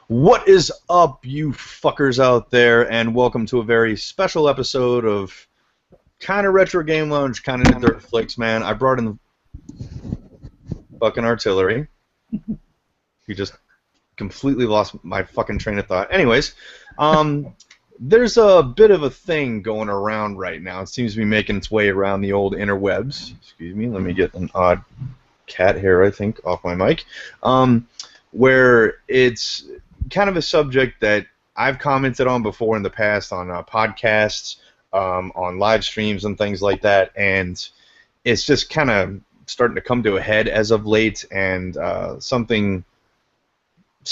What is up, you fuckers out there, and welcome to a very special episode of kind of retro game lounge, kind of dirt flicks, man. I brought in the fucking artillery. You just completely lost my fucking train of thought. Anyways, there's a bit of a thing going around right now. It seems to be making its way around the old interwebs. Excuse me, let me get an odd cat hair, I think, off my mic. Where it's kind of a subject that I've commented on before in the past on podcasts, on live streams and things like that, and it's just kind of starting to come to a head as of late, and something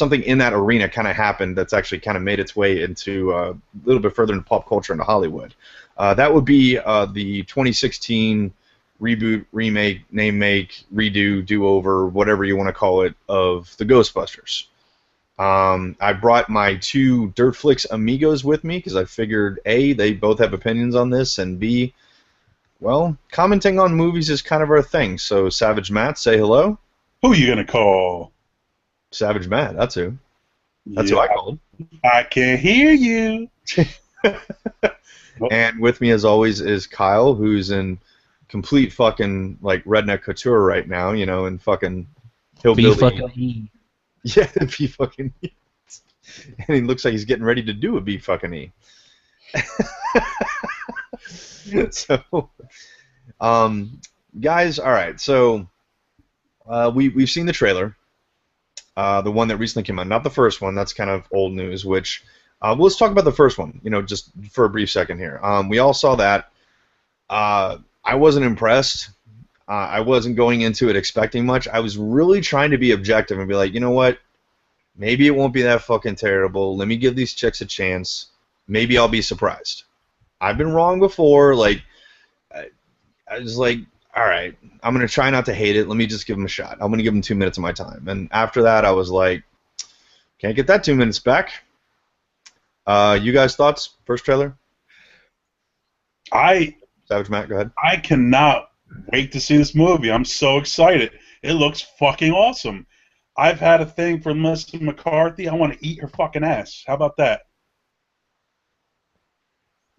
in that arena kind of happened that's actually kind of made its way into a little bit further into pop culture into Hollywood. That would be the 2016 reboot, remake, name make, redo, do-over, whatever you want to call it, of the Ghostbusters. I brought my two Dirtflix amigos with me because I figured A, they both have opinions on this, and B, well, commenting on movies is kind of our thing. So, Savage Matt, say hello. Who you gonna call? Savage Matt, that's who. That's who I called. I can hear you. And with me, as always, is Kyle, who's in complete fucking, like, redneck couture right now, you know, and fucking hillbilly. Be fucking E. Yeah, be fucking E. And he looks like he's getting ready to do a be fucking E. So, guys, all right. So, we've seen the trailer, the one that recently came out, not the first one. That's kind of old news. Which, let's talk about the first one. You know, just for a brief second here. We all saw that. I wasn't impressed. I wasn't going into it expecting much. I was really trying to be objective and be like, you know what? Maybe it won't be that fucking terrible. Let me give these chicks a chance. Maybe I'll be surprised. I've been wrong before. Like, I was like, all right, I'm going to try not to hate it. Let me just give them a shot. I'm going to give them 2 minutes of my time. And after that, I was like, can't get that 2 minutes back. You guys' thoughts? First trailer? Savage Matt, go ahead. I cannot wait to see this movie. I'm so excited. It looks fucking awesome. I've had a thing for Melissa McCarthy. I want to eat her fucking ass. How about that?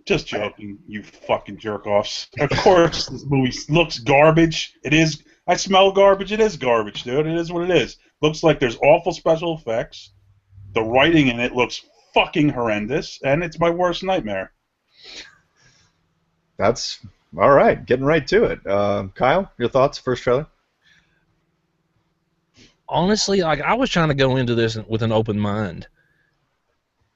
Just joking, you fucking jerk-offs. Of course, this movie looks garbage. It is. I smell garbage. It is garbage, dude. It is what it is. Looks like there's awful special effects. The writing in it looks fucking horrendous, and it's my worst nightmare. That's all right. Getting right to it. Kyle, your thoughts? First trailer. Honestly, like I was trying to go into this with an open mind.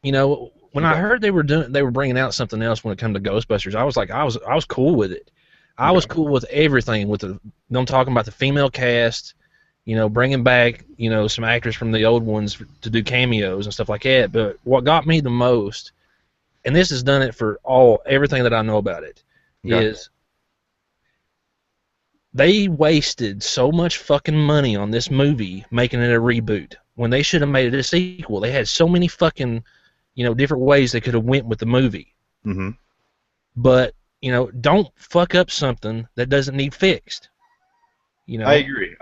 You know, when I heard they were bringing out something else when it came to Ghostbusters, I was like, I was cool with it. I was cool with everything. With them talking about the female cast, you know, bringing back, you know, some actors from the old ones to do cameos and stuff like that. But what got me the most, and this has done it for everything that I know about it, is they wasted so much fucking money on this movie making it a reboot when they should have made it a sequel. They had so many fucking, you know, different ways they could have went with the movie. Mm-hmm. But, you know, don't fuck up something that doesn't need fixed. You know? I agree.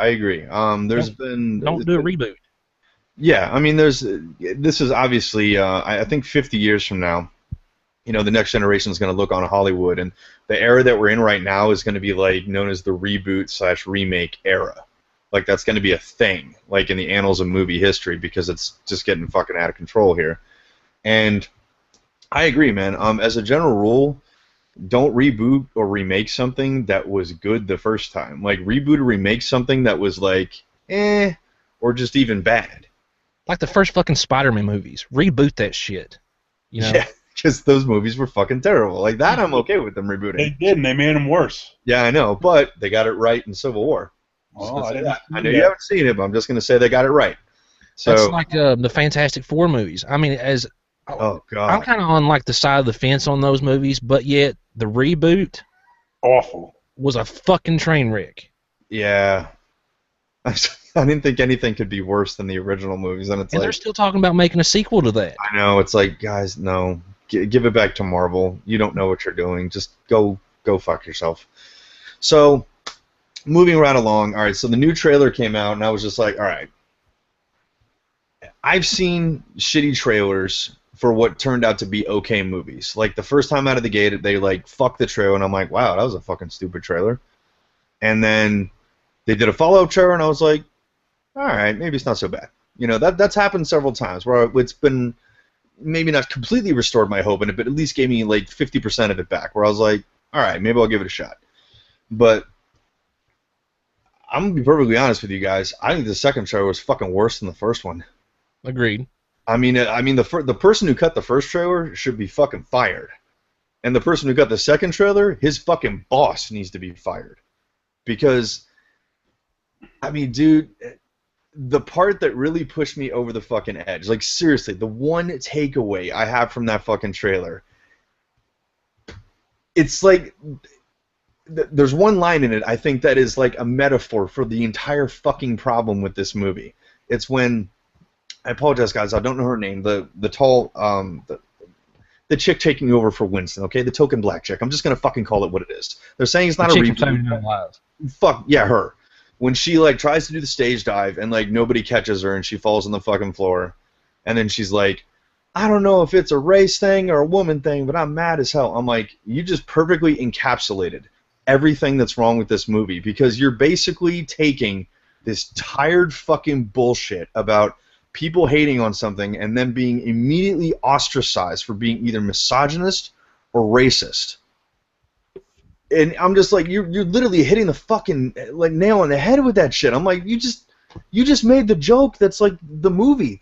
Don't do a reboot. Yeah, I mean, this is obviously, I think 50 years from now, you know, the next generation is going to look on Hollywood, and the era that we're in right now is going to be like known as the reboot/remake era. Like that's going to be a thing, like in the annals of movie history, because it's just getting fucking out of control here. And I agree, man. As a general rule, don't reboot or remake something that was good the first time. Like reboot or remake something that was like or just even bad. Like the first fucking Spider-Man movies. Reboot that shit. You know? Yeah. Because those movies were fucking terrible. Like that, I'm okay with them rebooting. They did, and they made them worse. Yeah, I know, but they got it right in Civil War. Oh, I know you haven't seen it, but I'm just going to say they got it right. So that's like the Fantastic Four movies. I mean, oh god, I'm kind of on like the side of the fence on those movies, but yet the reboot, awful, was a fucking train wreck. Yeah. I didn't think anything could be worse than the original movies, and they're still talking about making a sequel to that. I know, it's like, guys, no. Give it back to Marvel. You don't know what you're doing. Just go fuck yourself. So, moving right along. All right, so the new trailer came out, and I was just like, all right. I've seen shitty trailers for what turned out to be okay movies. Like the first time out of the gate, they like fuck the trailer, and I'm like, wow, that was a fucking stupid trailer. And then they did a follow-up trailer, and I was like, all right, maybe it's not so bad. You know, that's happened several times where it's been maybe not completely restored my hope in it, but at least gave me like 50% of it back. Where I was like, all right, maybe I'll give it a shot. But I'm gonna be perfectly honest with you guys. I think the second trailer was fucking worse than the first one. Agreed. I mean, the person who cut the first trailer should be fucking fired, and the person who cut the second trailer, his fucking boss needs to be fired, because, I mean, dude, the part that really pushed me over the fucking edge, like seriously, the one takeaway I have from that fucking trailer, it's like there's one line in it I think that is like a metaphor for the entire fucking problem with this movie. It's when, I apologize, guys, I don't know her name. The tall, the chick taking over for Winston. Okay, the token black chick. I'm just gonna fucking call it what it is. They're saying it's not a reboot. Fuck yeah, her. When she like tries to do the stage dive and like nobody catches her and she falls on the fucking floor, and then she's like, I don't know if it's a race thing or a woman thing, but I'm mad as hell. I'm like, you just perfectly encapsulated everything that's wrong with this movie, because you're basically taking this tired fucking bullshit about people hating on something and then being immediately ostracized for being either misogynist or racist. And I'm just like, you're literally hitting the fucking like nail on the head with that shit. I'm like, you just made the joke that's like the movie.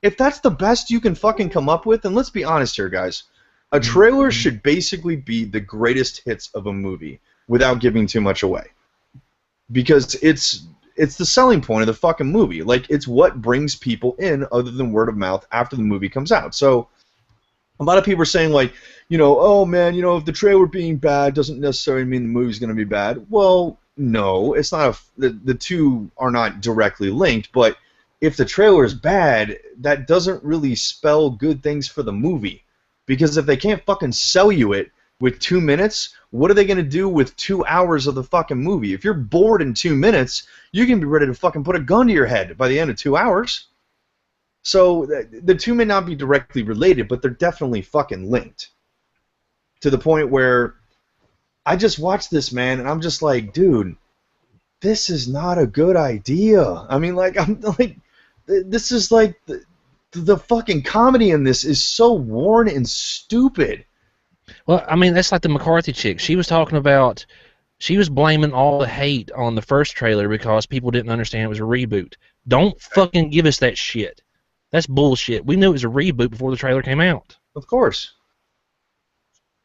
If that's the best you can fucking come up with, and let's be honest here, guys, a trailer should basically be the greatest hits of a movie without giving too much away, because it's the selling point of the fucking movie. Like, it's what brings people in other than word of mouth after the movie comes out. So a lot of people are saying, like, you know, oh man, you know, if the trailer being bad doesn't necessarily mean the movie's going to be bad. Well, no, it's not. The two are not directly linked, but if the trailer is bad, that doesn't really spell good things for the movie. Because if they can't fucking sell you it with 2 minutes, what are they going to do with 2 hours of the fucking movie? If you're bored in 2 minutes, you can be ready to fucking put a gun to your head by the end of 2 hours. So the two may not be directly related, but they're definitely fucking linked. To the point where I just watched this, man, and I'm just like, dude, this is not a good idea. I mean, like, I'm like, this is like the fucking comedy in this is so worn and stupid. Well, I mean, that's like the McCarthy chick. She was talking about, she was blaming all the hate on the first trailer because people didn't understand it was a reboot. Don't fucking give us that shit. That's bullshit. We knew it was a reboot before the trailer came out. Of course.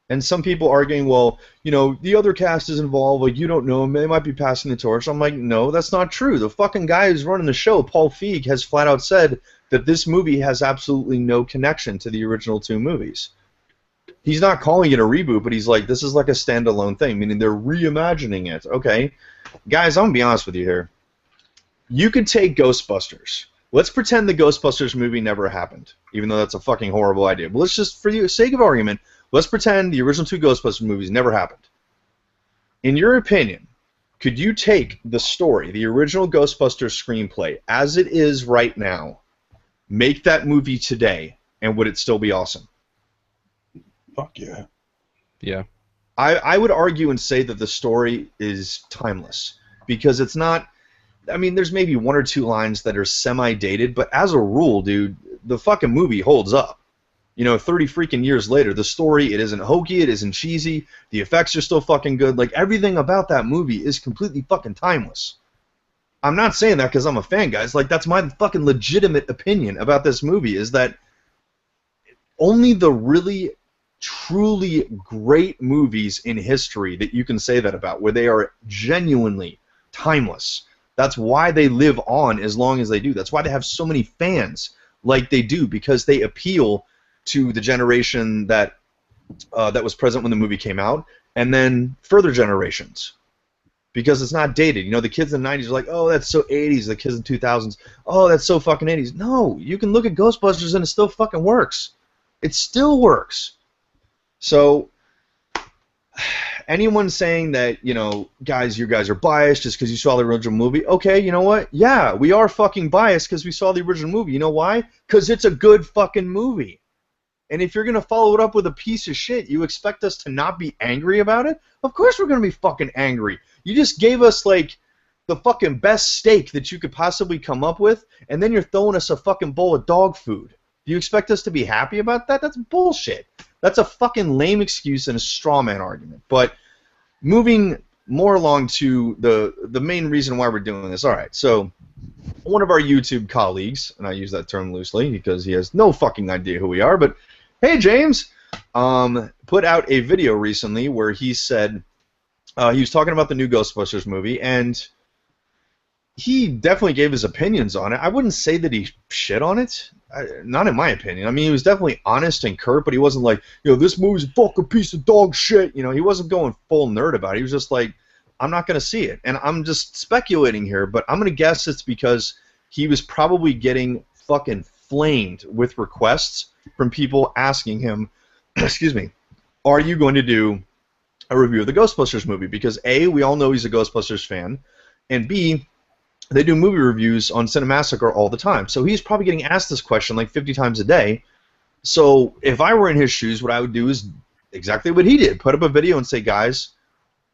And some people arguing, well, you know, the other cast is involved, like, you don't know them, they might be passing the torch. I'm like, no, that's not true. The fucking guy who's running the show, Paul Feig, has flat out said that this movie has absolutely no connection to the original two movies. He's not calling it a reboot, but he's like, this is like a standalone thing, meaning they're reimagining it. Okay. Guys, I'm going to be honest with you here. You could take Ghostbusters. Let's pretend the Ghostbusters movie never happened, even though that's a fucking horrible idea. But let's just, for the sake of argument, let's pretend the original two Ghostbusters movies never happened. In your opinion, could you take the story, the original Ghostbusters screenplay, as it is right now, make that movie today, and would it still be awesome? Fuck yeah. Yeah. I would argue and say that the story is timeless, because it's not, I mean, there's maybe one or two lines that are semi-dated, but as a rule, dude, the fucking movie holds up. You know, 30 freaking years later, the story, it isn't hokey, it isn't cheesy, the effects are still fucking good. Like, everything about that movie is completely fucking timeless. I'm not saying that because I'm a fan, guys. Like, that's my fucking legitimate opinion about this movie, is that only the really, truly great movies in history that you can say that about, where they are genuinely timeless. That's why they live on as long as they do. That's why they have so many fans like they do, because they appeal to the generation that that was present when the movie came out, and then further generations, because it's not dated. You know, the kids in the 90s are like, oh, that's so 80s. The kids in the 2000s, oh, that's so fucking 80s. No, you can look at Ghostbusters and it still fucking works. It still works. So anyone saying that, you know, guys, you guys are biased just because you saw the original movie, okay, you know what? Yeah, we are fucking biased because we saw the original movie. You know why? Because it's a good fucking movie. And if you're going to follow it up with a piece of shit, you expect us to not be angry about it? Of course we're going to be fucking angry. You just gave us, like, the fucking best steak that you could possibly come up with, and then you're throwing us a fucking bowl of dog food. Do you expect us to be happy about that? That's bullshit. That's a fucking lame excuse and a straw man argument. But moving more along to the main reason why we're doing this. All right, so one of our YouTube colleagues, and I use that term loosely because he has no fucking idea who we are, but hey, James, put out a video recently where he said he was talking about the new Ghostbusters movie, and he definitely gave his opinions on it. I wouldn't say that he shit on it. Not in my opinion. I mean, he was definitely honest and curt, but he wasn't like, you know, this movie's a fucking piece of dog shit. You know, he wasn't going full nerd about it. He was just like, I'm not going to see it. And I'm just speculating here, but I'm going to guess it's because he was probably getting fucking flamed with requests from people asking him, excuse me, are you going to do a review of the Ghostbusters movie? Because A, we all know he's a Ghostbusters fan, and B, they do movie reviews on Cinemassacre all the time. So he's probably getting asked this question like 50 times a day. So if I were in his shoes, what I would do is exactly what he did. Put up a video and say, guys,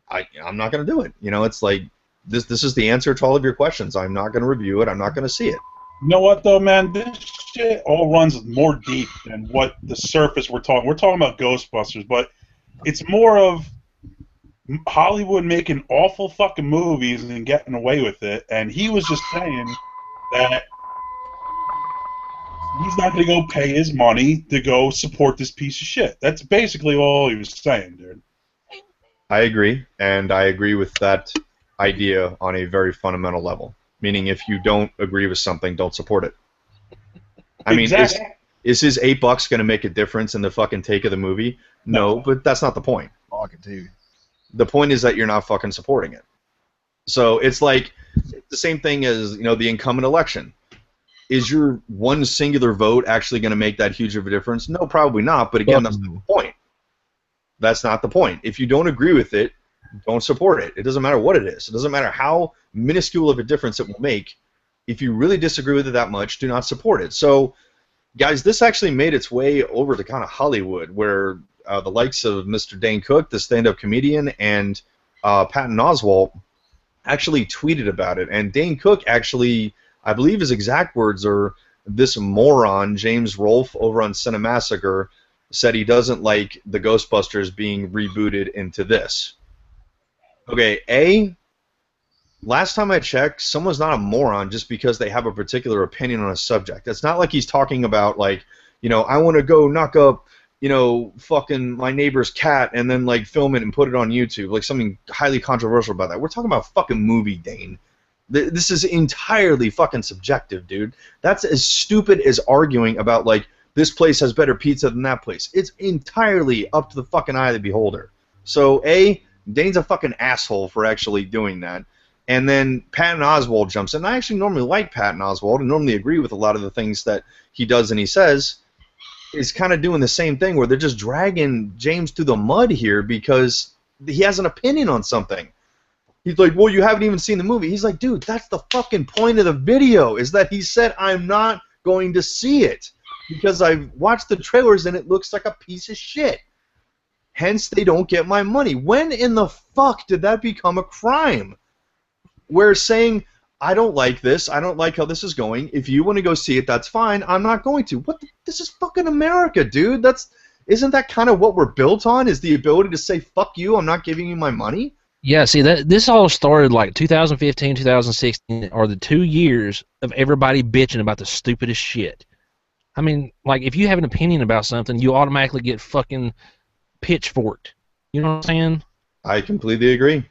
I'm not going to do it. You know, it's like, this is the answer to all of your questions. I'm not going to review it. I'm not going to see it. You know what, though, man? This shit all runs more deep than what the surface we're talking. We're talking about Ghostbusters, but it's more of Hollywood making awful fucking movies and getting away with it, and he was just saying that he's not going to go pay his money to go support this piece of shit. That's basically all he was saying, dude. I agree, and I agree with that idea on a very fundamental level. Meaning, if you don't agree with something, don't support it. I mean, is his $8 going to make a difference in the fucking take of the movie? No, but that's not the point. Fucking dude. The point is that you're not fucking supporting it. So it's like the same thing as, you know, the incumbent election. Is your one singular vote actually going to make that huge of a difference? No, probably not. But again, that's not the point. That's not the point. If you don't agree with it, don't support it. It doesn't matter what it is. It doesn't matter how minuscule of a difference it will make. If you really disagree with it that much, do not support it. So, guys, this actually made its way over to kind of Hollywood, where the likes of Mr. Dane Cook, the stand-up comedian, and Patton Oswalt actually tweeted about it. And Dane Cook actually, I believe his exact words are, this moron, James Rolfe, over on Cinemassacre, said he doesn't like the Ghostbusters being rebooted into this. Okay, A, last time I checked, someone's not a moron just because they have a particular opinion on a subject. It's not like he's talking about, like, you know, I want to go knock up, you know, fucking my neighbor's cat and then, like, film it and put it on YouTube. Like, something highly controversial about that. We're talking about a fucking movie, Dane. This is entirely fucking subjective, dude. That's as stupid as arguing about, like, this place has better pizza than that place. It's entirely up to the fucking eye of the beholder. So, A, Dane's a fucking asshole for actually doing that. And then Patton Oswalt jumps in. I actually normally like Patton Oswalt and normally agree with a lot of the things that he does and he says. Is kind of doing the same thing where they're just dragging James through the mud here because he has an opinion on something. He's like, well, you haven't even seen the movie. He's like, dude, that's the fucking point of the video, is that he said I'm not going to see it because I've watched the trailers and it looks like a piece of shit. Hence, they don't get my money. When in the fuck did that become a crime? Where saying, I don't like this, I don't like how this is going, if you want to go see it, that's fine, I'm not going to. This is fucking America, dude. Isn't that kind of what we're built on, is the ability to say, fuck you, I'm not giving you my money? Yeah, see, this all started like 2015, 2016, are the 2 years of everybody bitching about the stupidest shit. I mean, like, if you have an opinion about something, you automatically get fucking pitchforked. You know what I'm saying? I completely agree.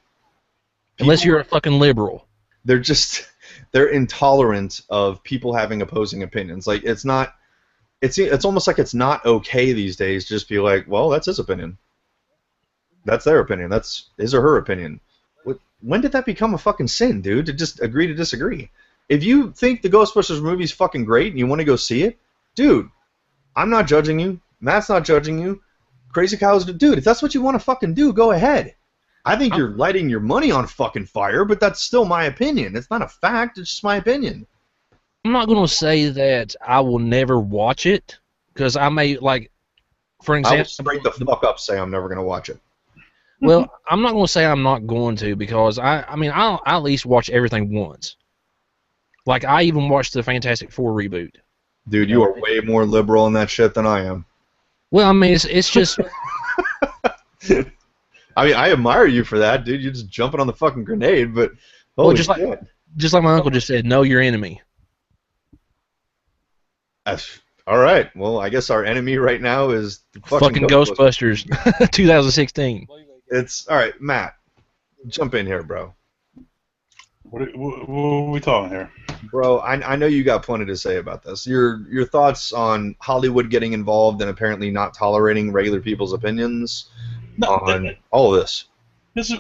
Unless you're a fucking liberal. They're intolerant of people having opposing opinions. Like, it's almost like it's not okay these days to just be like, well, that's his opinion. That's their opinion. That's his or her opinion. When did that become a fucking sin, dude, to just agree to disagree? If you think the Ghostbusters movie is fucking great and you want to go see it, dude, I'm not judging you. Matt's not judging you. Crazy Cows, dude, if that's what you want to fucking do, go ahead. I think you're lighting your money on fucking fire, but that's still my opinion. It's not a fact. It's just my opinion. I'm not going to say that I will never watch it, because I may, like, for I will example... straight the fuck up say I'm never going to watch it. Well, I'm not going to say I'm not going to, because, I'll at least watch everything once. Like, I even watched the Fantastic Four reboot. Dude, you are way more liberal in that shit than I am. Well, I mean, it's just... I mean, I admire you for that, dude. You're just jumping on the fucking grenade, but well, just like my uncle just said, know your enemy. All right. Well, I guess our enemy right now is the fucking Ghostbusters 2016. It's all right, Matt. Jump in here, bro. What are we talking here? Bro, I know you got plenty to say about this. Your thoughts on Hollywood getting involved and apparently not tolerating regular people's opinions on all of this. This is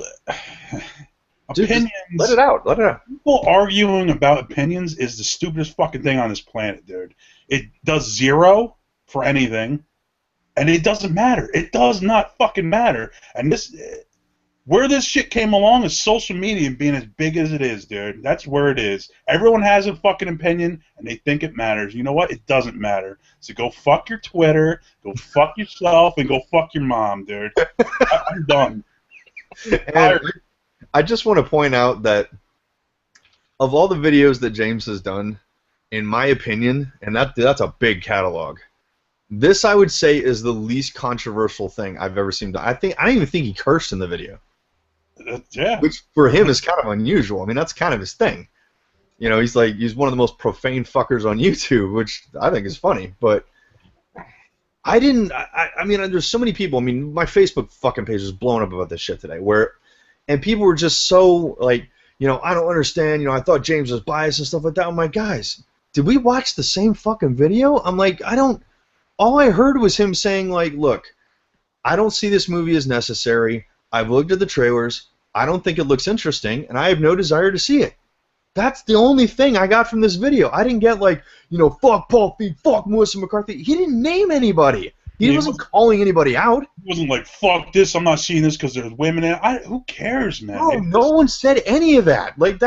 Dude, opinions. Let it out. Let it out. People arguing about opinions is the stupidest fucking thing on this planet, dude. It does zero for anything, and it doesn't matter. It does not fucking matter. And where this shit came along is social media being as big as it is, dude. That's where it is. Everyone has a fucking opinion, and they think it matters. You know what? It doesn't matter. So go fuck your Twitter, go fuck yourself, and go fuck your mom, dude. I'm done. And I just want to point out that of all the videos that James has done, in my opinion, and that's a big catalog, this I would say is the least controversial thing I've ever seen done. I don't even think he cursed in the video. Yeah. Which for him is kind of unusual. I mean, that's kind of his thing. You know, he's one of the most profane fuckers on YouTube, which I think is funny. But I mean, there's so many people. I mean, my Facebook fucking page is blowing up about this shit today, and people were just so like, you know, I don't understand. You know, I thought James was biased and stuff like that. I'm like, guys, did we watch the same fucking video? I'm like, all I heard was him saying, like, look, I don't see this movie as necessary. I've looked at the trailers. I don't think it looks interesting, and I have no desire to see it. That's the only thing I got from this video. I didn't get, like, you know, fuck Paul Feig, fuck Melissa McCarthy. He didn't name anybody. He wasn't calling anybody out. He wasn't like, fuck this, I'm not seeing this because there's women in it. Who cares, man? No one said any of that. Like,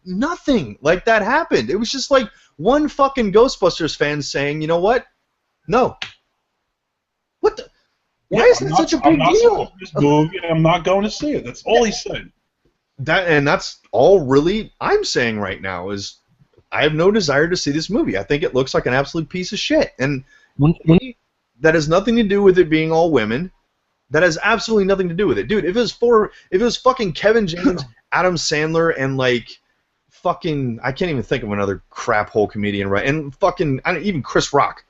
nothing like that happened. It was just like one fucking Ghostbusters fan saying, you know what? No. What the? Why is that such a big deal? This movie, I'm not going to see it. That's all he said. That's all really I'm saying right now is I have no desire to see this movie. I think it looks like an absolute piece of shit. And that has nothing to do with it being all women. That has absolutely nothing to do with it. Dude, if it was fucking Kevin James, Adam Sandler, and like fucking, I can't even think of another crap hole comedian, right? And fucking, even Chris Rock.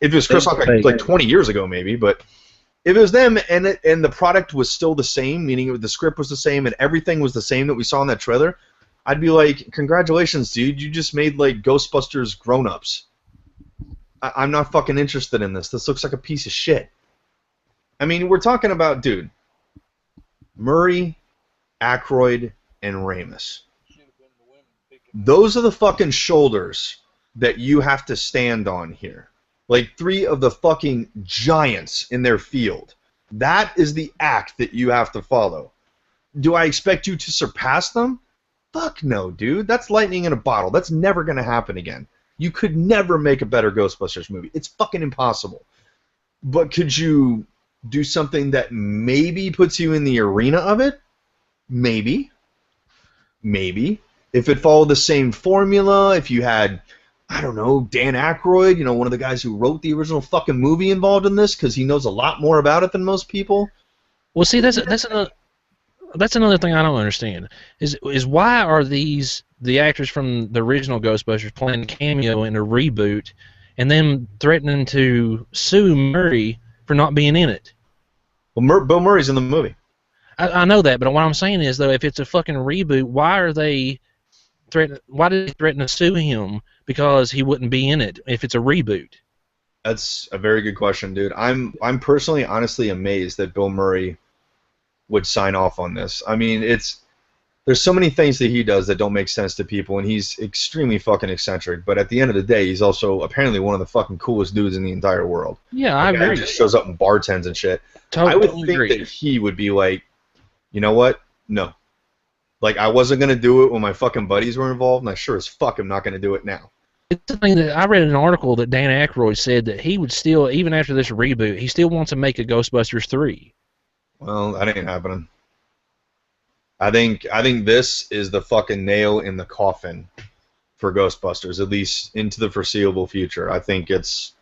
If it was Chris Rock like 20 years ago maybe, but if it was them and the product was still the same, meaning the script was the same and everything was the same that we saw in that trailer, I'd be like, congratulations, dude, you just made like Ghostbusters grown-ups. I'm not fucking interested in this. This looks like a piece of shit. I mean, we're talking about, dude, Murray, Aykroyd, and Ramis. Those are the fucking shoulders that you have to stand on here. Like three of the fucking giants in their field. That is the act that you have to follow. Do I expect you to surpass them? Fuck no, dude. That's lightning in a bottle. That's never going to happen again. You could never make a better Ghostbusters movie. It's fucking impossible. But could you do something that maybe puts you in the arena of it? Maybe. Maybe. If it followed the same formula, if you had, I don't know, Dan Aykroyd, you know, one of the guys who wrote the original fucking movie involved in this because he knows a lot more about it than most people. Well, see, that's another thing I don't understand. Is why are the actors from the original Ghostbusters playing cameo in a reboot and then threatening to sue Murray for not being in it? Well, Bill Murray's in the movie. I know that, but what I'm saying is, though, if it's a fucking reboot, why did they threaten to sue him because he wouldn't be in it if it's a reboot? That's a very good question, dude. I'm personally, honestly amazed that Bill Murray would sign off on this. I mean, there's so many things that he does that don't make sense to people, and he's extremely fucking eccentric. But at the end of the day, he's also apparently one of the fucking coolest dudes in the entire world. Yeah, I agree. He just shows up in bartends and shit. Totally I would think agree. that he would be like, You know what? No. Like, I wasn't going to do it when my fucking buddies were involved, and I sure as fuck am not going to do it now. It's the thing that I read an article that Dan Aykroyd said that he would still, even after this reboot, he still wants to make a Ghostbusters 3. Well, that ain't happening. I think this is the fucking nail in the coffin for Ghostbusters, at least into the foreseeable future. I think it's...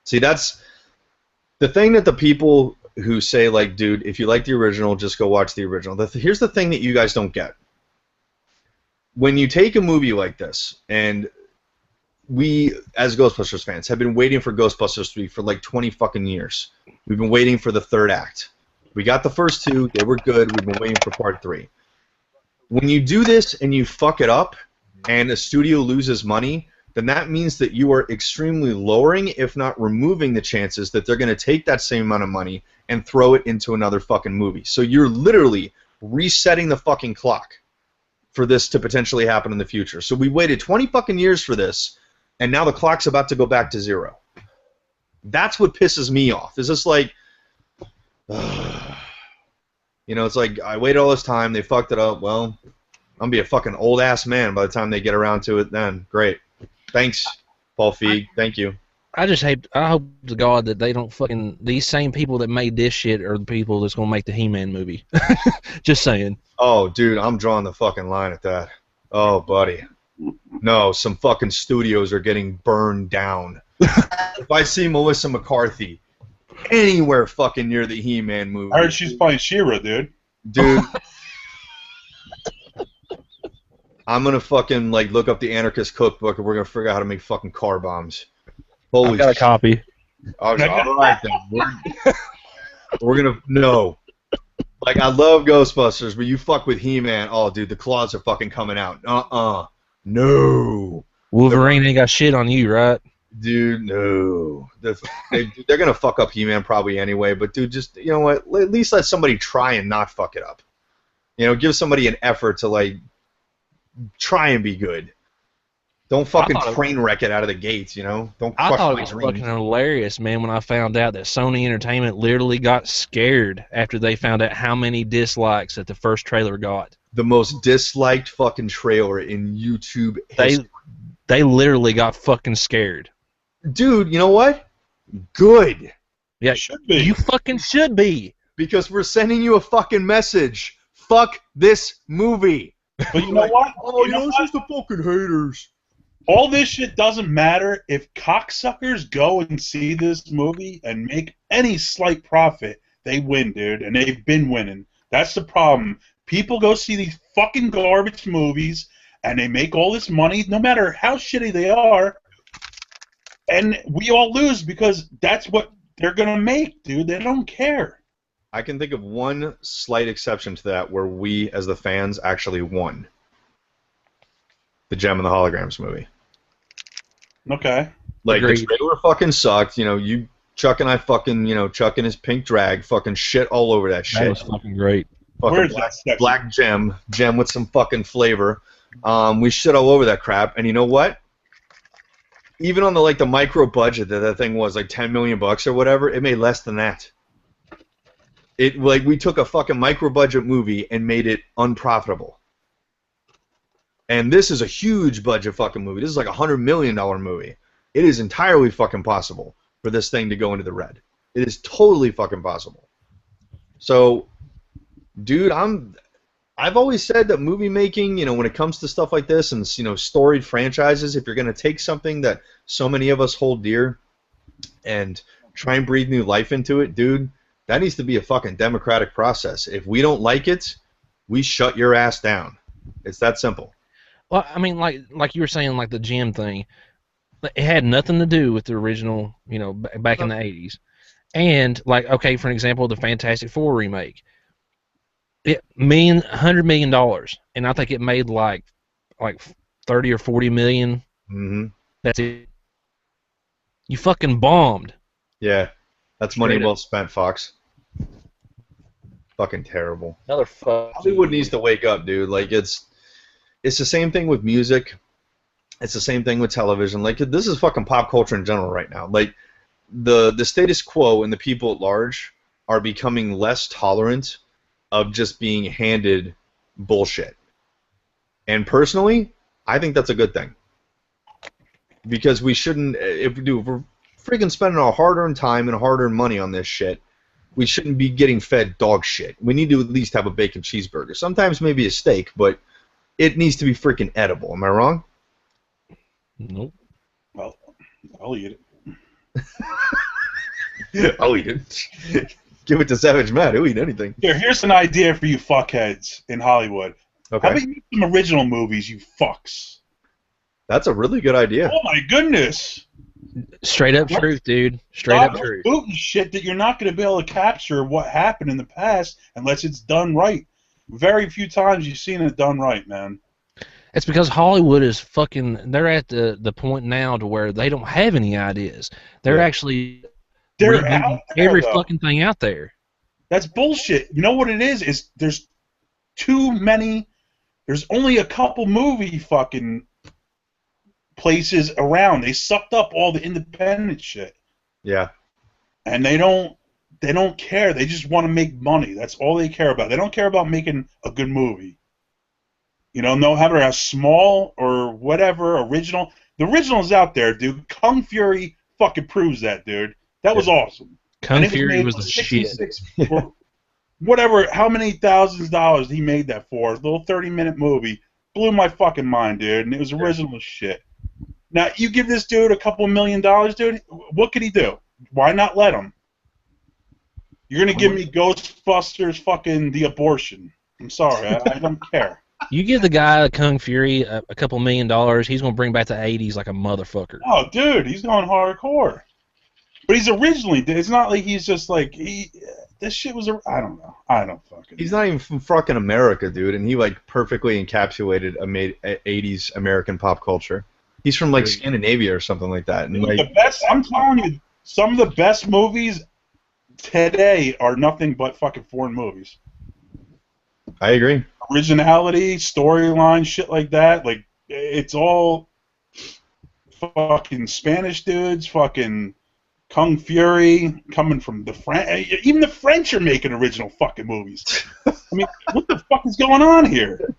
See, that's... The thing that the people who say, like, dude, if you like the original, just go watch the original. Here's the thing that you guys don't get. When you take a movie like this, and we, as Ghostbusters fans, have been waiting for Ghostbusters 3 for like 20 fucking years. We've been waiting for the third act. We got the first two, they were good, we've been waiting for part 3. When you do this and you fuck it up, and a studio loses money, then that means that you are extremely lowering, if not removing, the chances that they're going to take that same amount of money and throw it into another fucking movie. So you're literally resetting the fucking clock for this to potentially happen in the future. So we waited 20 fucking years for this, and now the clock's about to go back to 0. That's what pisses me off. It's just like, you know, it's like, I waited all this time, they fucked it up, well, I'm going to be a fucking old-ass man by the time they get around to it then. Great. Thanks, Paul Feig. Thank you. I hope to God that they don't fucking, these same people that made this shit are the people that's going to make the He-Man movie. Just saying. Oh, dude, I'm drawing the fucking line at that. Oh, buddy. No, some fucking studios are getting burned down. If I see Melissa McCarthy anywhere fucking near the He-Man movie... I heard she's playing She-Ra, dude. Dude... I'm gonna fucking like look up the Anarchist Cookbook and we're gonna figure out how to make fucking car bombs. Holy I got a copy. All right then. We're gonna no. Like I love Ghostbusters, but you fuck with He-Man. Oh, dude, the claws are fucking coming out. No. Wolverine ain't got shit on you, right? Dude, no. They're gonna fuck up He-Man probably anyway. But dude, just you know what? At least let somebody try and not fuck it up. You know, give somebody an effort to like. Try and be good. Don't fucking train wreck it out of the gates, you know? Don't crush I thought my it was dreams. fucking hilarious, man, when I found out that Sony Entertainment literally got scared after they found out how many dislikes that the first trailer got. The most disliked fucking trailer in YouTube history. They literally got fucking scared. Dude, you know what? Good. Yeah, Should be. you fucking should be. Because we're sending you a fucking message. Fuck this movie. But you know what? Oh, you know, it's just the fucking haters. All this shit doesn't matter if cocksuckers go and see this movie and make any slight profit. They win, dude, and they've been winning. That's the problem. People go see these fucking garbage movies, and they make all this money, no matter how shitty they are, and we all lose because that's what they're gonna make, dude. They don't care. I can think of one slight exception to that where we, as the fans, actually won. The Gem and the Holograms movie. Okay. Like, Agreed. the trailer fucking sucked. You know, Chuck and I fucking, you know, Chuck in his pink drag fucking shit all over that shit. That was fucking great. Fucking Where's that section? black gem with some fucking flavor. We shit all over that crap, and you know what? Even on the micro budget that thing was, like $10 million or whatever, it made less than that. We took a fucking micro budget movie and made it unprofitable. And this is a huge budget fucking movie. This is like a $100 million movie. It is entirely fucking possible for this thing to go into the red. It is totally fucking possible. So, dude, I've always said that movie making, you know, when it comes to stuff like this and, you know, storied franchises, if you're going to take something that so many of us hold dear and try and breathe new life into it, dude, that needs to be a fucking democratic process. If we don't like it, we shut your ass down. It's that simple. Well, I mean, like you were saying, like the gym thing, it had nothing to do with the original, you know, back in the 80s. And, like, okay, for an example, the Fantastic Four remake. $100 million, and I think it made like 30 or 40 million. Mm-hmm. That's it. You fucking bombed. Yeah, that's money Straight well up. spent, Fox. Fucking terrible. Another fuck. Hollywood needs to wake up, dude. Like it's the same thing with music. It's the same thing with television. Like this is fucking pop culture in general right now. Like the status quo and the people at large are becoming less tolerant of just being handed bullshit. And personally, I think that's a good thing. Because we shouldn't, if we're freaking spending our hard-earned time and hard-earned money on this shit, we shouldn't be getting fed dog shit. We need to at least have a bacon cheeseburger. Sometimes maybe a steak, but it needs to be freaking edible. Am I wrong? Nope. Well, I'll eat it. I'll eat it. Give it to Savage Matt. He'll eat anything. Here's an idea for you fuckheads in Hollywood. Okay. How about you make some original movies, you fucks? That's a really good idea. Oh my goodness! Straight up truth, dude. Straight up truth. Booting shit that you're not going to be able to capture what happened in the past unless it's done right. Very few times you've seen it done right, man. It's because Hollywood is fucking. They're at the point now to where they don't have any ideas. They're actually out there, every though. fucking thing out there. That's bullshit. You know what it is? Is there's too many. There's only a couple movie fucking places around. They sucked up all the independent shit. Yeah. And they don't care. They just want to make money. That's all they care about. They don't care about making a good movie. You know, no matter how small or whatever, original. The original's out there, dude. Kung Fury fucking proves that, dude. That was awesome. Kung Fury was the shit. Or whatever, how many thousands of dollars he made that for, a little 30-minute movie, blew my fucking mind, dude, and it was original as shit. Now, you give this dude a couple $1 million, dude, what could he do? Why not let him? You're going to give me Ghostbusters fucking the abortion. I'm sorry, I don't care. You give the guy Kung Fury a couple $1 million, he's going to bring back the 80s like a motherfucker. Oh, dude, he's going hardcore. But he's originally, it's not like he's just like, this shit was, I don't know. I don't fucking He's not even from fucking America, dude, and he, like, perfectly encapsulated 80s American pop culture. He's from, like, Scandinavia or something like that. And, dude, like, the best, I'm telling you, some of the best movies today are nothing but fucking foreign movies. I agree. Originality, storyline, shit like that, like, it's all fucking Spanish dudes, fucking Kung Fury, coming from the French. Even the French are making original fucking movies. I mean, what the fuck is going on here?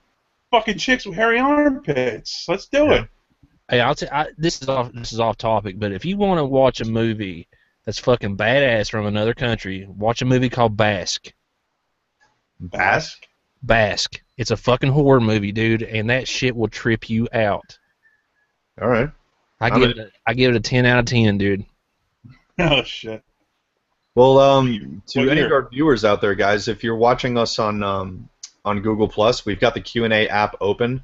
Fucking chicks with hairy armpits. Let's do it. Hey, this is off topic, but if you want to watch a movie that's fucking badass from another country, watch a movie called Basque. Basque? Basque. It's a fucking horror movie, dude, and that shit will trip you out. All right. I give it a 10 out of 10, dude. Oh shit. Well, to any of our viewers out there, guys, if you're watching us on Google Plus, we've got the Q&A app open.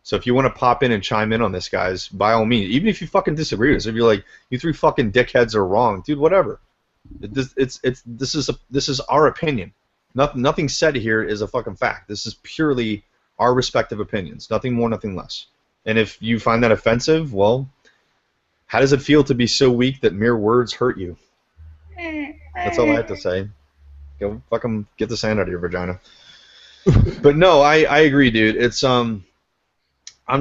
So if you want to pop in and chime in on this, guys, by all means, even if you fucking disagree with us, if you're like, you three fucking dickheads are wrong, dude, whatever. This is our opinion. Nothing said here is a fucking fact. This is purely our respective opinions. Nothing more, nothing less. And if you find that offensive, well, how does it feel to be so weak that mere words hurt you? That's all I have to say. Go fucking get the sand out of your vagina. But no, I agree, dude. It's I'm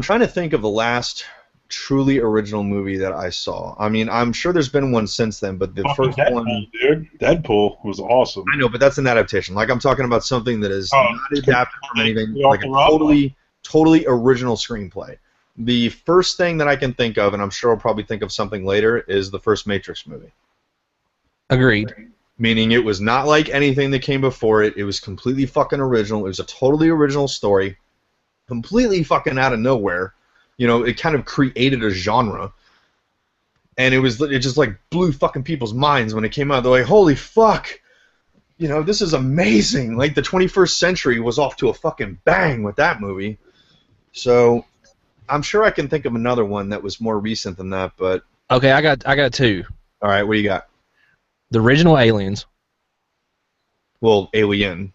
trying to think of the last truly original movie that I saw. I mean, I'm sure there's been one since then, but the first Deadpool, one, dude. Deadpool was awesome. I know, but that's an adaptation. Like, I'm talking about something that is not adapted from anything, like a totally original screenplay. The first thing that I can think of, and I'm sure I'll probably think of something later, is the first Matrix movie. Agreed. Meaning it was not like anything that came before it. It was completely fucking original. It was a totally original story, completely fucking out of nowhere. You know, it kind of created a genre. And it just like blew fucking people's minds when it came out. They're like, holy fuck, you know, this is amazing. Like, the 21st century was off to a fucking bang with that movie. So I'm sure I can think of another one that was more recent than that, but Okay, I got two. all right, what do you got? The original Aliens. Well, Alien.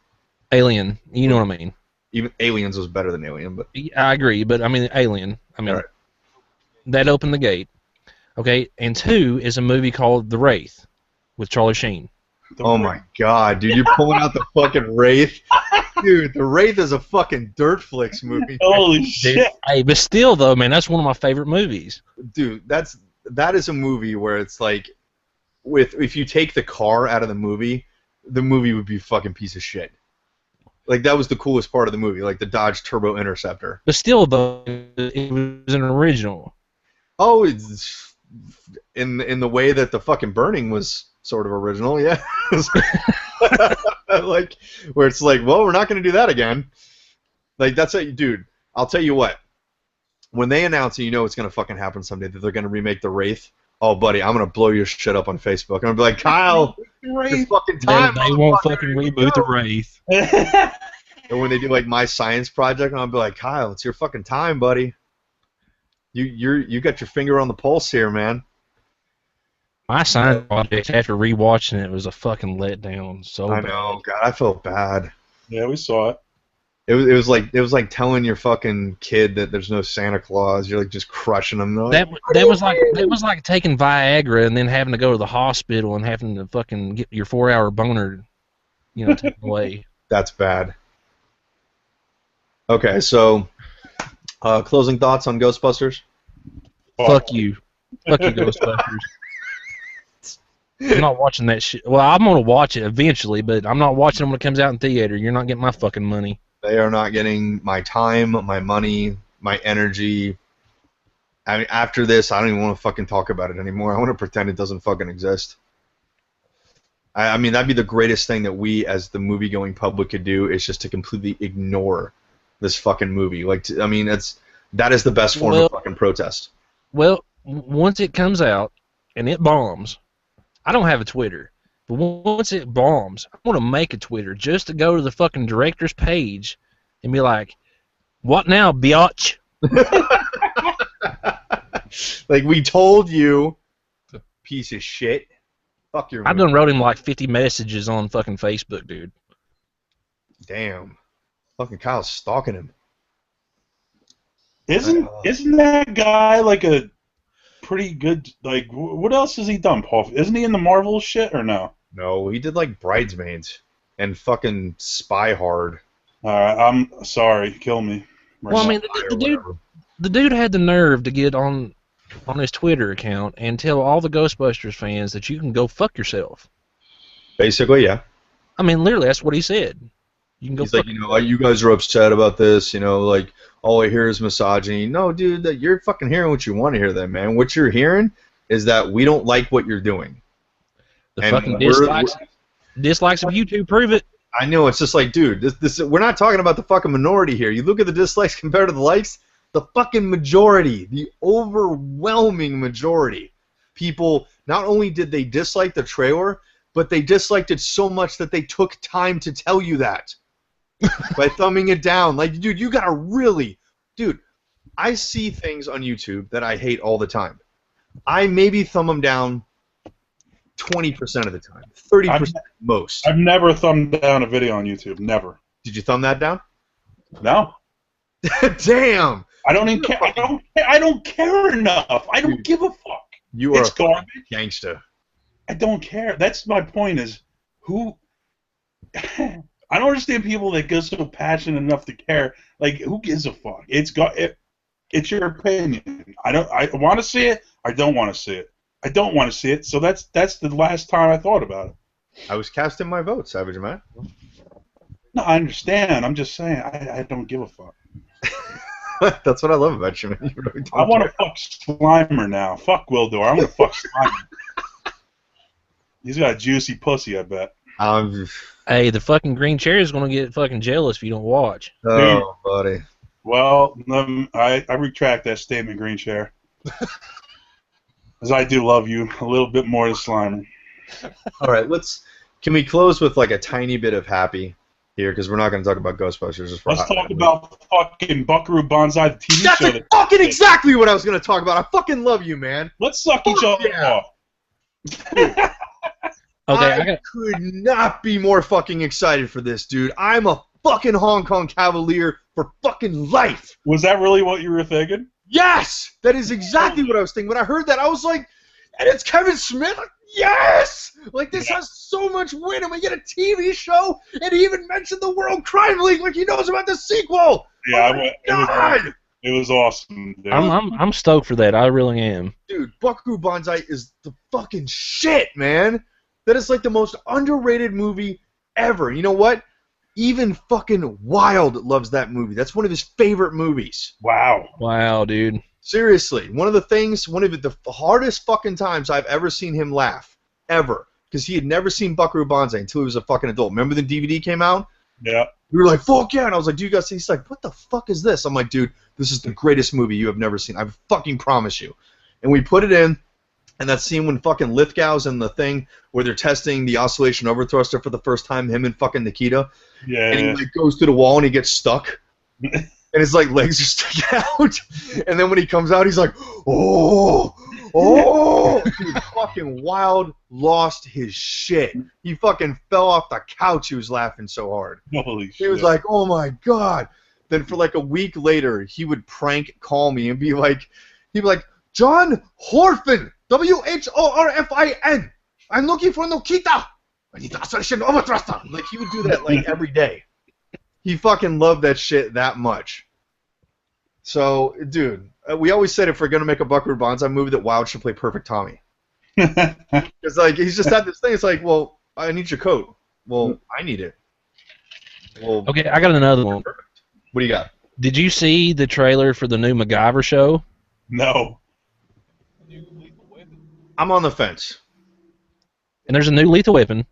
Alien, you know what I mean. Even Aliens was better than Alien, but I agree, but I mean Alien. I mean, right. That opened the gate. Okay, and two is a movie called The Wraith with Charlie Sheen. Oh my god, dude, you're pulling out the fucking Wraith. Dude, The Wraith is a fucking dirt flicks movie. Holy shit. Hey, but still though, man, that's one of my favorite movies. Dude, that is a movie where it's like, if you take the car out of the movie would be a fucking piece of shit. Like that was the coolest part of the movie, like the Dodge Turbo Interceptor. But still, though, it was an original. Oh, it's in the way that the fucking burning was sort of original, yeah. Like where it's like, well, we're not going to do that again. Like that's it, dude. I'll tell you what. When they announce it, you know it's going to fucking happen someday that they're going to remake the Wraith. Oh, buddy, I'm going to blow your shit up on Facebook. I'm going to be like, Kyle, it's fucking time. They won't fucking reboot the Wraith. And when they do like my science project, I'll be like, Kyle, it's your fucking time, buddy. You got your finger on the pulse here, man. My science project, after rewatching it, was a fucking letdown. So I know, God, I felt bad. Yeah, we saw it. It was like telling your fucking kid that there's no Santa Claus. You're like just crushing them. That was like taking Viagra and then having to go to the hospital and having to fucking get your 4-hour boner, taken away. That's bad. Okay, so closing thoughts on Ghostbusters? Fuck you, Ghostbusters. I'm not watching that shit. Well, I'm gonna watch it eventually, but I'm not watching it when it comes out in theater. You're not getting my fucking money. They are not getting my time, my money, my energy. I mean, after this, I don't even want to fucking talk about it anymore. I want to pretend it doesn't fucking exist. I mean, that'd be the greatest thing that we, as the movie-going public, could do, is just to completely ignore this fucking movie. Like, I mean, that is the best form of fucking protest. Well, once it comes out and it bombs, I don't have a Twitter. But once it bombs, I want to make a Twitter just to go to the fucking director's page and be like, "What now, biatch?" Like, we told you, piece of shit. Fuck your movie. I done wrote him like 50 messages on fucking Facebook, dude. Damn. Fucking Kyle's stalking him. Isn't that guy like a pretty good, like, what else has he done, Paul? Isn't he in the Marvel shit or no? No, he did like Bridesmaids and fucking Spy Hard. Alright, I'm sorry, kill me. Well, I mean, the dude had the nerve to get on his Twitter account and tell all the Ghostbusters fans that you can go fuck yourself. Basically, yeah. I mean, literally, that's what he said. You can go. He's like, like, you guys are upset about this, like, all I hear is misogyny. No, dude, that you're fucking hearing what you want to hear, then, man. What you're hearing is that we don't like what you're doing. The fucking dislikes of YouTube prove it. I know, it's just like, dude, this we're not talking about the fucking minority here. You look at the dislikes compared to the likes, the fucking majority, the overwhelming majority, people, not only did they dislike the trailer, but they disliked it so much that they took time to tell you that. By thumbing it down. Like, dude, you gotta really... Dude, I see things on YouTube that I hate all the time. I maybe thumb them down 20% of the time. 30% most. I've never thumbed down a video on YouTube. Never. Did you thumb that down? No. Damn! I don't even care. I don't care enough. I don't give a fuck. You are it's garbage. Gangsta. I don't care. That's my point. Is who? I don't understand people that get so passionate enough to care. Like, who gives a fuck? It's your opinion. I want to see it. I don't want to see it. I don't want to see it. So that's the last time I thought about it. I was casting my vote, Savage Man. No, I understand. I'm just saying I don't give a fuck. That's what I love about you, man. You really don't I want to fuck Slimer now. Fuck Wildor. I'm gonna fuck Slimer. He's got a juicy pussy, I bet. Hey, the fucking green chair is gonna get fucking jealous if you don't watch. Oh, buddy. Well, I retract that statement, Green Chair. Because I do love you a little bit more than Slimer. All right, can we close with like a tiny bit of happy here, because we're not going to talk about Ghostbusters. Let's talk about fucking Buckaroo Banzai, the TV show. That's fucking exactly what I was going to talk about. I fucking love you, man. Let's suck each other off. Okay, I could not be more fucking excited for this, dude. I'm a fucking Hong Kong Cavalier for fucking life. Was that really what you were thinking? Yes! That is exactly what I was thinking. When I heard that, I was like, and it's Kevin Smith? Like, yes! Like, this has so much win, and we get a TV show, and he even mentioned the World Crime League like he knows about the sequel! Yeah, it was awesome, dude. I'm stoked for that. I really am. Dude, Buckaroo Banzai is the fucking shit, man! That is like the most underrated movie ever. You know what? Even fucking Wild loves that movie. That's one of his favorite movies. Wow. Wow, dude. Seriously, one of the hardest fucking times I've ever seen him laugh, ever, because he had never seen Buckaroo Banzai until he was a fucking adult. Remember the DVD came out? Yeah. We were like, fuck yeah, and I was like, dude, you gotta see. He's like, what the fuck is this? I'm like, dude, this is the greatest movie you have never seen. I fucking promise you. And we put it in, and that scene when fucking Lithgow's in the thing where they're testing the oscillation overthruster for the first time, him and fucking Nikita. Yeah. And he like goes to the wall and he gets stuck. And his like legs are sticking out. And then when he comes out, he's like, oh. Dude, fucking Wild lost his shit. He fucking fell off the couch. He was laughing so hard. Holy shit. He was like, oh my God. Then for like a week later, he would prank call me and be like, John Horfin, WHORFIN. I'm looking for Nikita. I need the oscillation overthruster. Like, he would do that like every day. He fucking loved that shit that much. So, dude, we always said if we're going to make a Buckaroo Banzai movie that Wild should play Perfect Tommy. It's like, he's just had this thing. It's like, well, I need your coat. Well, I need it. Well, Okay, I got another one. perfect. What do you got? Did you see the trailer for the new MacGyver show? No. I'm on the fence. And there's a new Lethal Weapon.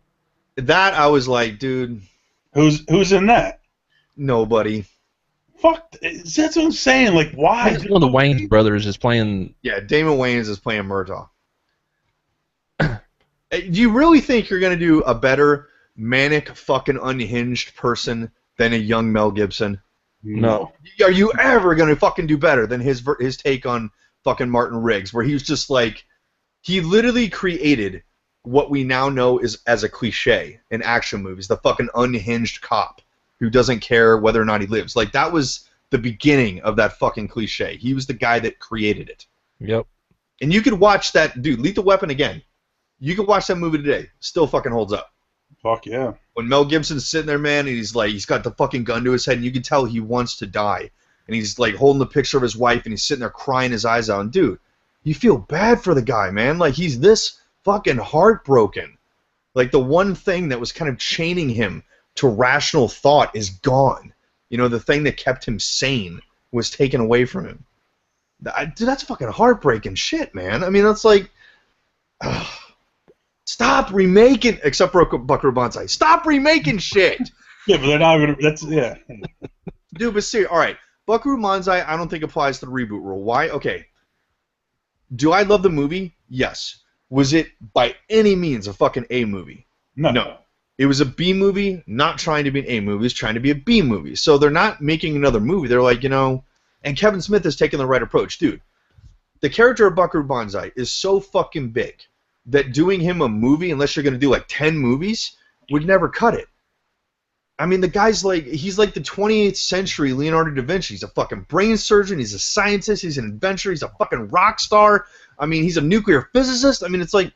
That, I was like, dude, Who's in that? nobody. Fuck. That's what I'm saying. Like, why? One of the Wayans brothers is playing. Yeah, Damon Wayans is playing Murtaugh. Do you really think you're going to do a better manic, fucking unhinged person than a young Mel Gibson? No. Are you ever going to fucking do better than his take on fucking Martin Riggs, where he was just like, he literally created what we now know is as a cliche in action movies, the fucking unhinged cop who doesn't care whether or not he lives. Like, that was the beginning of that fucking cliche. He was the guy that created it. Yep. And you could watch that, dude, Lethal Weapon again. You could watch that movie today. Still fucking holds up. Fuck yeah. When Mel Gibson's sitting there, man, and he's like, he's got the fucking gun to his head, and you can tell he wants to die. And he's like holding the picture of his wife, and he's sitting there crying his eyes out. And dude, you feel bad for the guy, man. Like, he's this fucking heartbroken. Like, the one thing that was kind of chaining him to rational thought is gone. You know, the thing that kept him sane was taken away from him. Dude, that's fucking heartbreaking shit, man. I mean, that's like, stop remaking, except for Buckaroo Banzai. Stop remaking shit. Yeah, but they're not gonna. That's yeah. Dude, but seriously, all right. Buckaroo Banzai, I don't think applies to the reboot rule. Why? Okay. Do I love the movie? Yes. Was it by any means a fucking A movie? No. It was a B movie, not trying to be an A movie, it's trying to be a B movie. So they're not making another movie. They're like, you know, and Kevin Smith has taken the right approach. Dude, the character of Buckaroo Banzai is so fucking big that doing him a movie, unless you're going to do like 10 movies, would never cut it. I mean, the guy's like, he's like the 28th century Leonardo da Vinci. He's a fucking brain surgeon, he's a scientist, he's an adventurer, he's a fucking rock star. I mean, he's a nuclear physicist. I mean, it's like,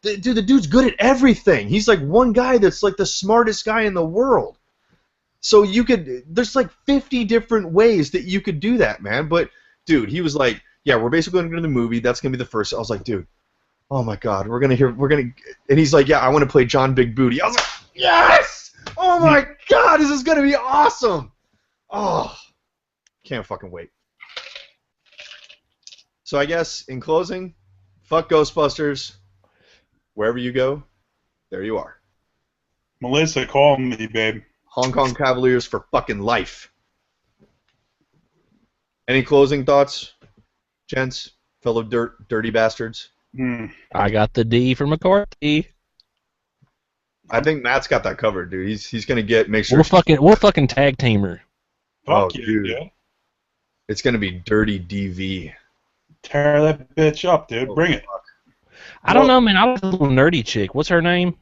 dude, the dude's good at everything. He's like one guy that's like the smartest guy in the world. So you could, there's like 50 different ways that you could do that, man. But, dude, he was like, yeah, we're basically going to go to the movie. That's going to be the first. I was like, dude, oh my God, and he's like, yeah, I want to play John Big Booty. I was like, yes! Oh my God, this is going to be awesome. Oh, can't fucking wait. So I guess, in closing, fuck Ghostbusters. Wherever you go, there you are. Melissa, call me, babe. Hong Kong Cavaliers for fucking life. Any closing thoughts, gents, fellow dirty bastards? I got the D for McCarthy. I think Matt's got that covered, dude. He's gonna make sure. We'll fucking tag teamer. Fuck you, dude. Yeah. It's gonna be dirty DV. Tear that bitch up, dude. Bring it. Fuck. I don't know, man. I like the little nerdy chick. What's her name?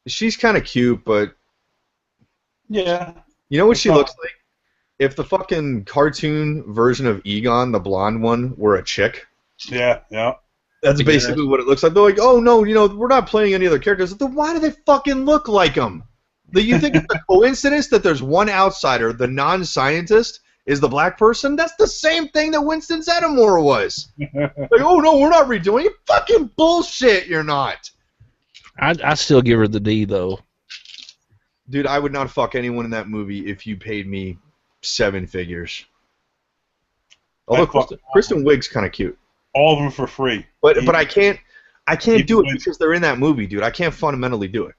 She's kind of cute, but Yeah. you know what she looks like? If the fucking cartoon version of Egon, the blonde one, were a chick. Yeah. That's basically what it looks like. They're like, oh no, you know, we're not playing any other characters. Then why do they fucking look like them? You think it's a coincidence that there's one outsider, the non-scientist, is the black person? That's the same thing that Winston Zeddemore was. Like, oh no, we're not redoing it. Fucking bullshit, you're not. I still give her the D though. Dude, I would not fuck anyone in that movie if you paid me 7 figures. Although Kristen Wiig's kind of cute. All of them for free. But I can't do it Wiig. because they're in that movie, dude. I can't fundamentally do it.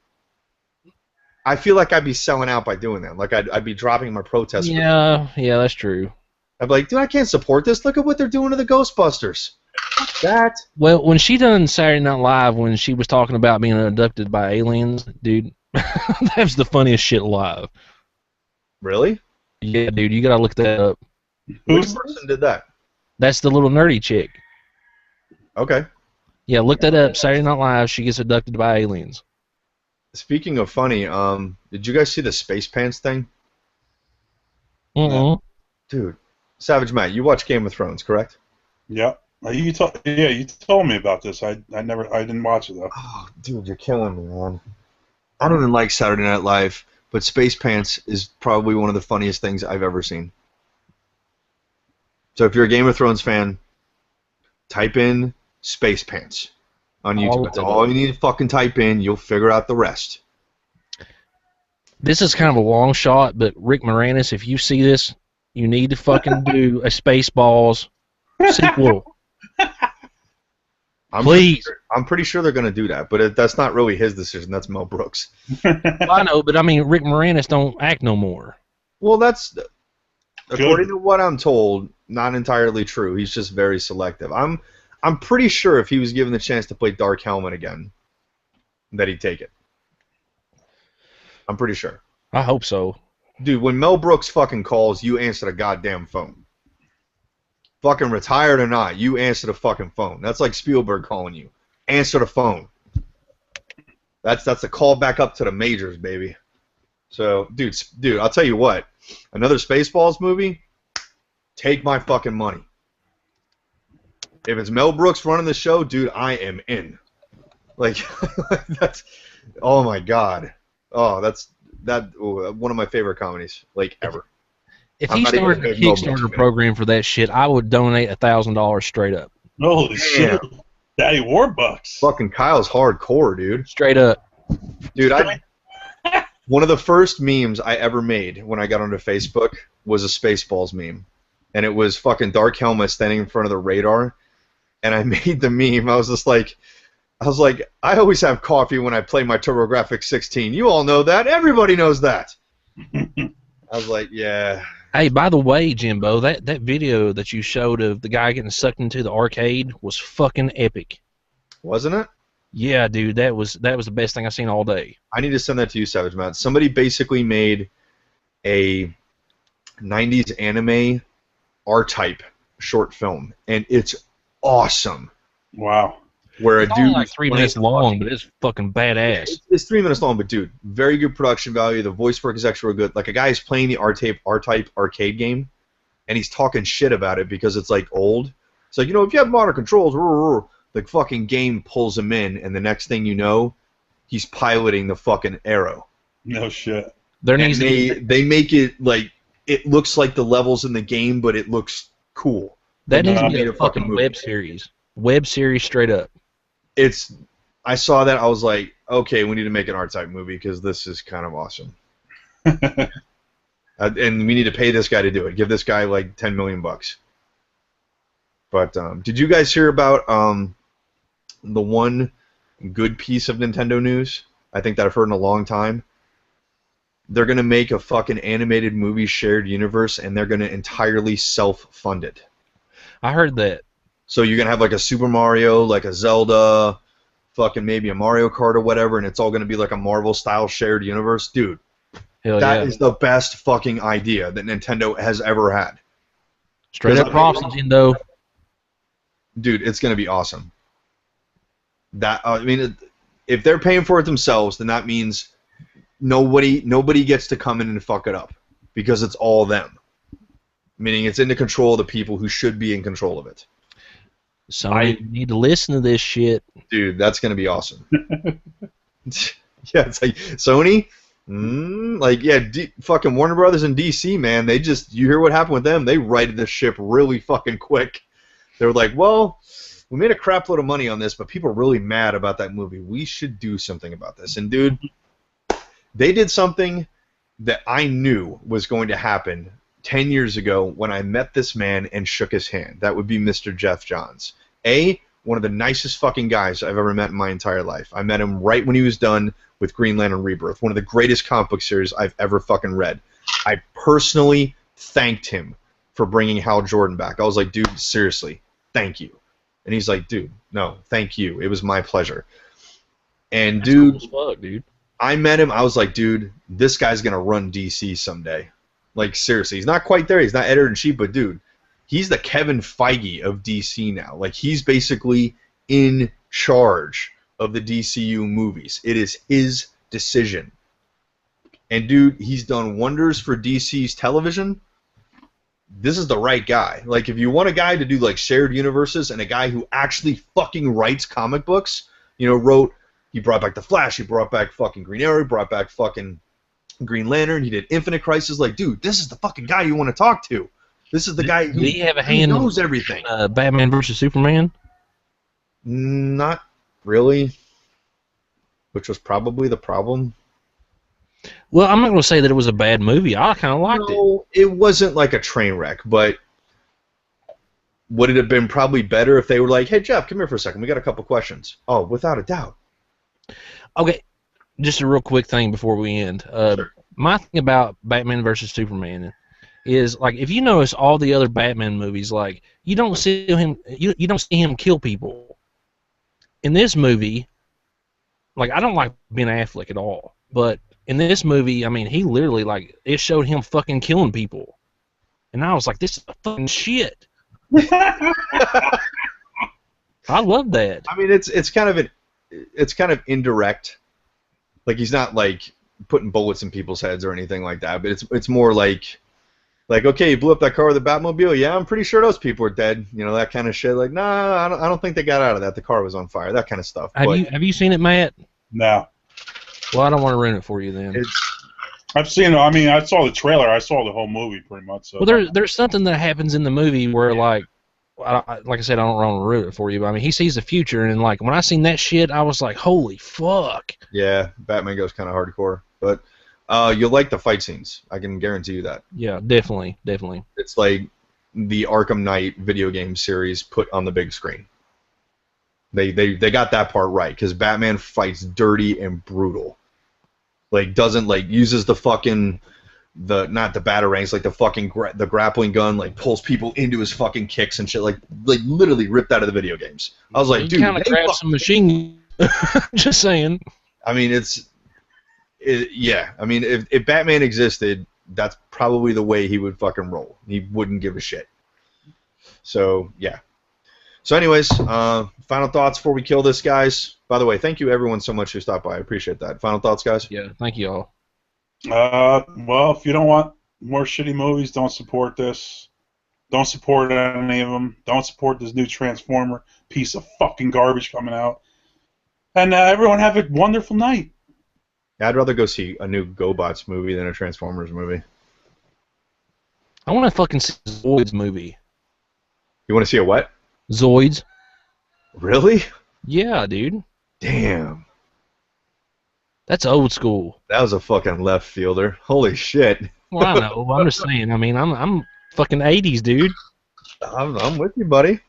I feel like I'd be selling out by doing that. Like I'd be dropping my protest. Yeah, that's true. I'd be like, dude, I can't support this. Look at what they're doing to the Ghostbusters. That. Well, when she done Saturday Night Live, when she was talking about being abducted by aliens, dude, that was the funniest shit alive. Really? Yeah, dude, you gotta look that up. Which person did that? That's the little nerdy chick. Okay. Yeah, look that up. Saturday Night Live, she gets abducted by aliens. Speaking of funny, did you guys see the Space Pants thing? Mm-mm. Dude, Savage Matt, you watch Game of Thrones, correct? Yeah. You told me about this. I didn't watch it though. Oh, dude, you're killing me, man. I don't even like Saturday Night Live, but Space Pants is probably one of the funniest things I've ever seen. So if you're a Game of Thrones fan, type in Space Pants on YouTube. That's all you need to fucking type in. You'll figure out the rest. This is kind of a long shot, but Rick Moranis, if you see this, you need to fucking do a Spaceballs sequel. Please. I'm pretty sure they're going to do that, but that's not really his decision. That's Mel Brooks. Well, I know, but I mean, Rick Moranis don't act no more. Well, that's, according to what I'm told, not entirely true. He's just very selective. I'm pretty sure if he was given the chance to play Dark Helmet again, that he'd take it. I'm pretty sure. I hope so. Dude, when Mel Brooks fucking calls, you answer the goddamn phone. Fucking retired or not, you answer the fucking phone. That's like Spielberg calling you. Answer the phone. That's a call back up to the majors, baby. So, dude, I'll tell you what. Another Spaceballs movie, take my fucking money. If it's Mel Brooks running the show, dude, I am in. Like, that's, oh my god. Oh, that's one of my favorite comedies, like, ever. If he started a Kickstarter program for that shit, I would donate $1,000 straight up. Holy shit. Daddy Warbucks. Fucking Kyle's hardcore, dude. Straight up. Dude, one of the first memes I ever made when I got onto Facebook was a Spaceballs meme. And it was fucking Dark Helmet standing in front of the radar. And I made the meme. I was like, I always have coffee when I play my TurboGrafx 16. You all know that. Everybody knows that. I was like, yeah. Hey, by the way, Jimbo, that video that you showed of the guy getting sucked into the arcade was fucking epic. Wasn't it? Yeah, dude, that was the best thing I've seen all day. I need to send that to you, Savage Matt. Somebody basically made a 90s anime R-type short film, and it's awesome. Wow. Where it's only like 3 minutes long, but it's fucking badass. It's 3 minutes long, but dude, very good production value. The voice work is actually good. Like a guy is playing the R-type arcade game, and he's talking shit about it because it's like old. It's like, if you have modern controls, the fucking game pulls him in, and the next thing you know, he's piloting the fucking Arrow. No shit. They make it like it looks like the levels in the game, but it looks cool. That needs to be a fucking web series. Web series straight up. I saw that, I was like, okay, we need to make an R-type movie because this is kind of awesome. And we need to pay this guy to do it. Give this guy like $10 million bucks. But did you guys hear about the one good piece of Nintendo news? I think that I've heard in a long time. They're gonna make a fucking animated movie shared universe, and they're gonna entirely self-fund it. I heard that. So you're going to have like a Super Mario, like a Zelda, fucking maybe a Mario Kart or whatever, and it's all going to be like a Marvel-style shared universe. Dude, that is the best fucking idea that Nintendo has ever had. Straight up props, Nintendo. Dude, it's going to be awesome. If they're paying for it themselves, then that means nobody gets to come in and fuck it up because it's all them. Meaning it's in the control of the people who should be in control of it. So you need to listen to this shit. Dude, that's going to be awesome. Yeah, it's like, Sony? Fucking Warner Brothers and DC, man, you hear what happened with them? They righted the ship really fucking quick. They were like, well, we made a crap load of money on this, but people are really mad about that movie. We should do something about this. And, dude, They did something that I knew was going to happen 10 years ago when I met this man and shook his hand. That would be Mr. Jeff Johns. One of the nicest fucking guys I've ever met in my entire life. I met him right when he was done with Green Lantern Rebirth, one of the greatest comic book series I've ever fucking read. I personally thanked him for bringing Hal Jordan back. I was like, dude, seriously, thank you. And he's like, dude, no, thank you. It was my pleasure. And That's dude, cool as fuck, dude. I met him. I was like, dude, this guy's going to run DC someday. Like, seriously. He's not quite there. He's not editor-in-chief, but, dude, he's the Kevin Feige of DC now. Like, he's basically in charge of the DCU movies. It is his decision. And, dude, he's done wonders for DC's television. This is the right guy. Like, if you want a guy to do, like, shared universes and a guy who actually fucking writes comic books, you know, he brought back The Flash, he brought back fucking Green Arrow, he brought back fucking Green Lantern, he did Infinite Crisis. Like, dude, this is the fucking guy you want to talk to. This is the guy who knows everything. Batman versus Superman? Not really. Which was probably the problem. Well, I'm not going to say that it was a bad movie. I kind of liked it. No, it wasn't like a train wreck, but would it have been probably better if they were like, hey, Jeff, come here for a second. We got a couple questions. Oh, without a doubt. Okay, just a real quick thing before we end. Sure. My thing about Batman versus Superman is, like, if you notice all the other Batman movies, like, you don't see him kill people. In this movie, like, I don't like Ben Affleck at all, but in this movie, I mean, he literally, like, it showed him fucking killing people, and I was like, this is fucking shit. I love that. I mean, it's kind of indirect. Like, he's not like putting bullets in people's heads or anything like that, but it's more like okay, you blew up that car with the Batmobile. Yeah, I'm pretty sure those people are dead. You know, that kind of shit. Like, nah, I don't think they got out of that. The car was on fire. That kind of stuff. Have you seen it, Matt? No. Well, I don't want to ruin it for you then. I've seen it. I mean, I saw the trailer. I saw the whole movie pretty much. So. Well, there's something that happens in the movie where, like I said, I don't want to ruin it for you, but I mean, he sees the future, and like when I seen that shit, I was like, holy fuck. Yeah, Batman goes kind of hardcore, but you'll like the fight scenes. I can guarantee you that. Yeah, definitely. It's like the Arkham Knight video game series put on the big screen. They got that part right, because Batman fights dirty and brutal. Like, doesn't, like, uses the fucking, not the batarangs, like the fucking the grappling gun, like, pulls people into his fucking kicks and shit, like literally ripped out of the video games. I was like, he dude, kind of grabs some machine. Just saying. I mean, yeah. I mean, if Batman existed, that's probably the way he would fucking roll. He wouldn't give a shit. So, yeah. So, anyways, final thoughts before we kill this, guys. By the way, thank you everyone so much who stopped by. I appreciate that. Final thoughts, guys? Yeah, thank you all. Well, if you don't want more shitty movies, don't support this. Don't support any of them. Don't support this new Transformer piece of fucking garbage coming out. And everyone have a wonderful night. I'd rather go see a new GoBots movie than a Transformers movie. I want to fucking see a Zoids movie. You want to see a what? Zoids. Really? Yeah, dude. Damn. That's old school. That was a fucking left fielder. Holy shit. Well, I know. I'm just saying. I mean, I'm fucking 80s, dude. I'm with you, buddy.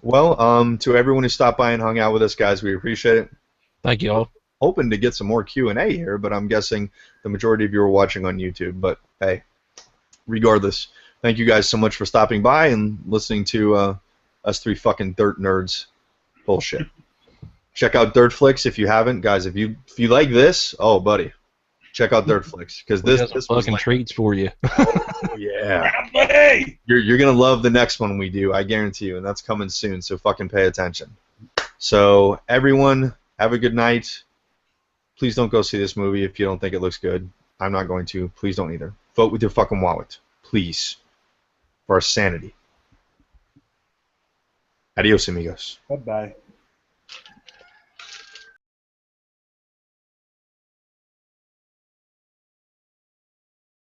Well, to everyone who stopped by and hung out with us, guys, we appreciate it. Thank you all. Hoping to get some more Q&A here, but I'm guessing the majority of you are watching on YouTube. But, hey, regardless, thank you guys so much for stopping by and listening to us three fucking dirt nerds bullshit. Check out Dirt Flicks if you haven't, guys. If you like this, oh buddy, check out Dirt Flicks, because this fucking was treats for you. Oh yeah, you're gonna love the next one we do, I guarantee you, and that's coming soon. So fucking pay attention. So everyone, have a good night. Please don't go see this movie if you don't think it looks good. I'm not going to. Please don't either. Vote with your fucking wallet, please, for our sanity. Adios, amigos. Bye-bye.